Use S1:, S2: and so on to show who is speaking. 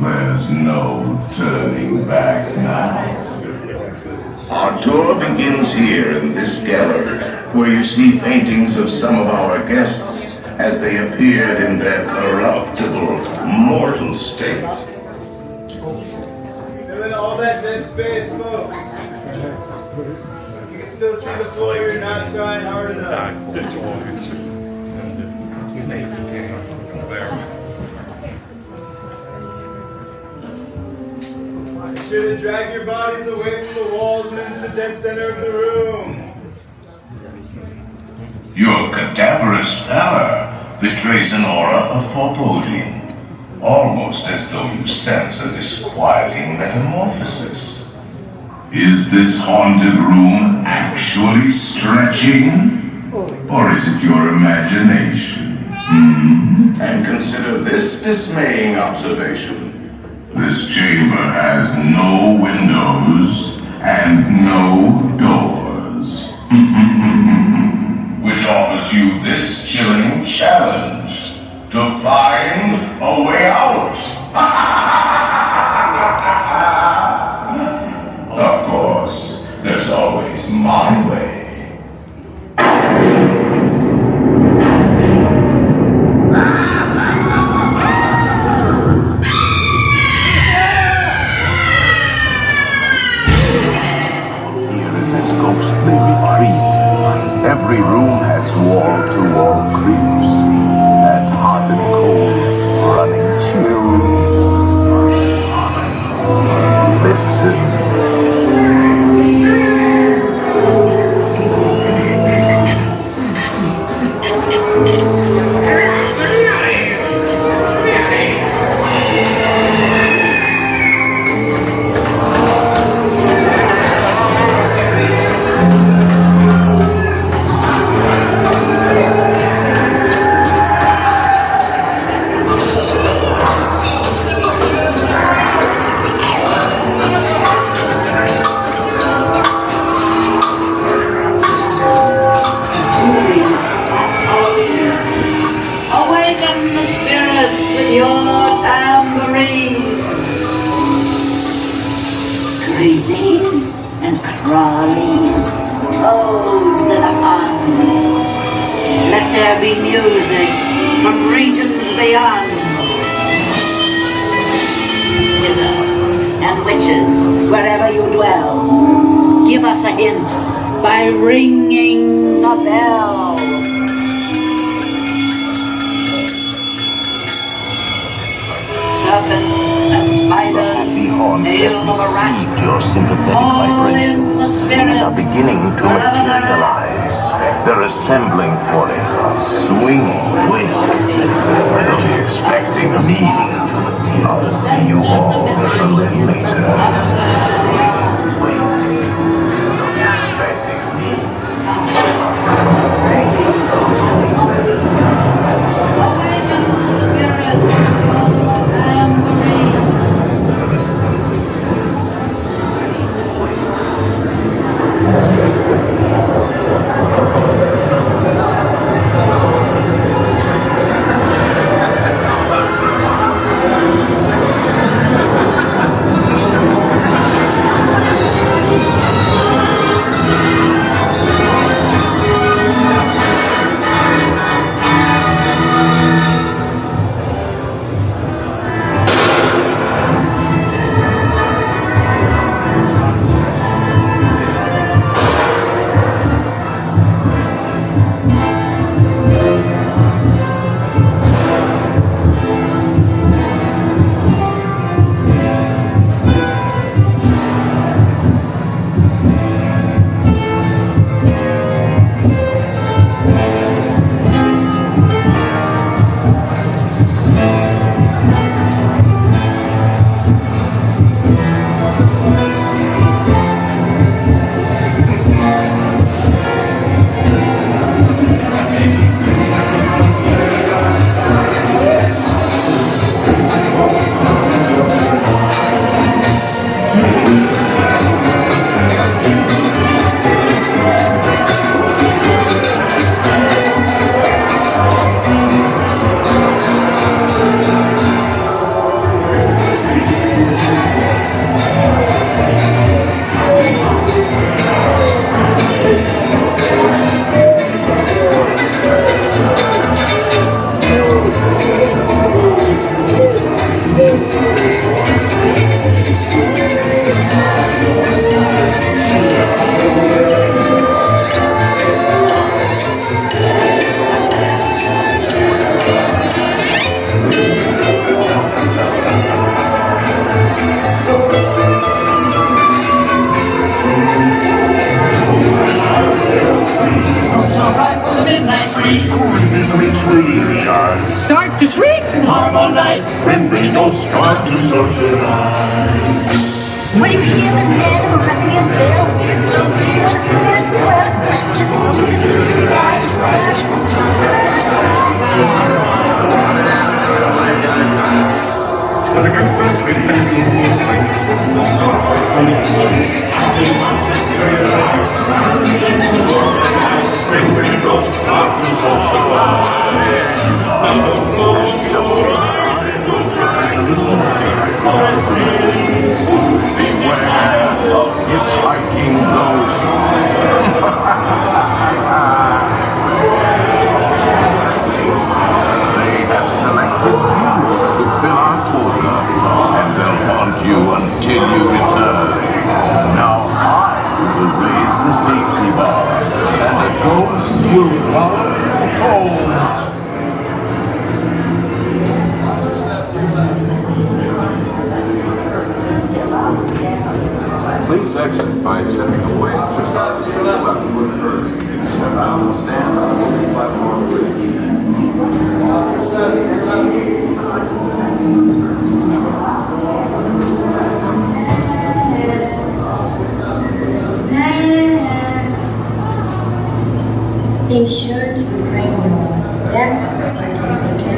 S1: There's no turning back now. Our tour begins here in this gallery, where you see paintings of some of our guests as they appeared in their corruptible, mortal state.
S2: And then all that dead space, folks. You can still see the floor, you're not trying hard enough. Make sure to drag your bodies away from the walls and into the dead center of the room.
S1: Your cadaverous pallor betrays an aura of foreboding, almost as though you sense a disquieting metamorphosis. Is this haunted room actually stretching? Or is it your imagination? And consider this dismaying observation. This chamber has no windows and no doors. Which offers you this chilling challenge to find a way out. Of course, there's always my way.
S3: Ghostly retreat. Every room has wall-to-wall creeps and hot and cold running chills. Listen.
S4: Ringing a bell. Serpents and spiders, hail of a rat,
S3: your sympathetic vibrations and are beginning to materialize. They're assembling for a swinging wake. I don't be expecting me. I'll see you all a little later.
S5: start to shriek.
S3: Harmonize, friendly ghosts start to socialize.
S4: When you hear the men who ring the bell, your spirit
S3: Beware of hitchhiking ghosts. They have selected you to fill our quota, and they'll haunt you until you return. Now I will raise the safety bar, and the ghosts will follow home.
S6: Please exit by stepping away just out to your left foot first. Step out and stand on the platform bridge.
S7: Be sure to bring your deck certificate.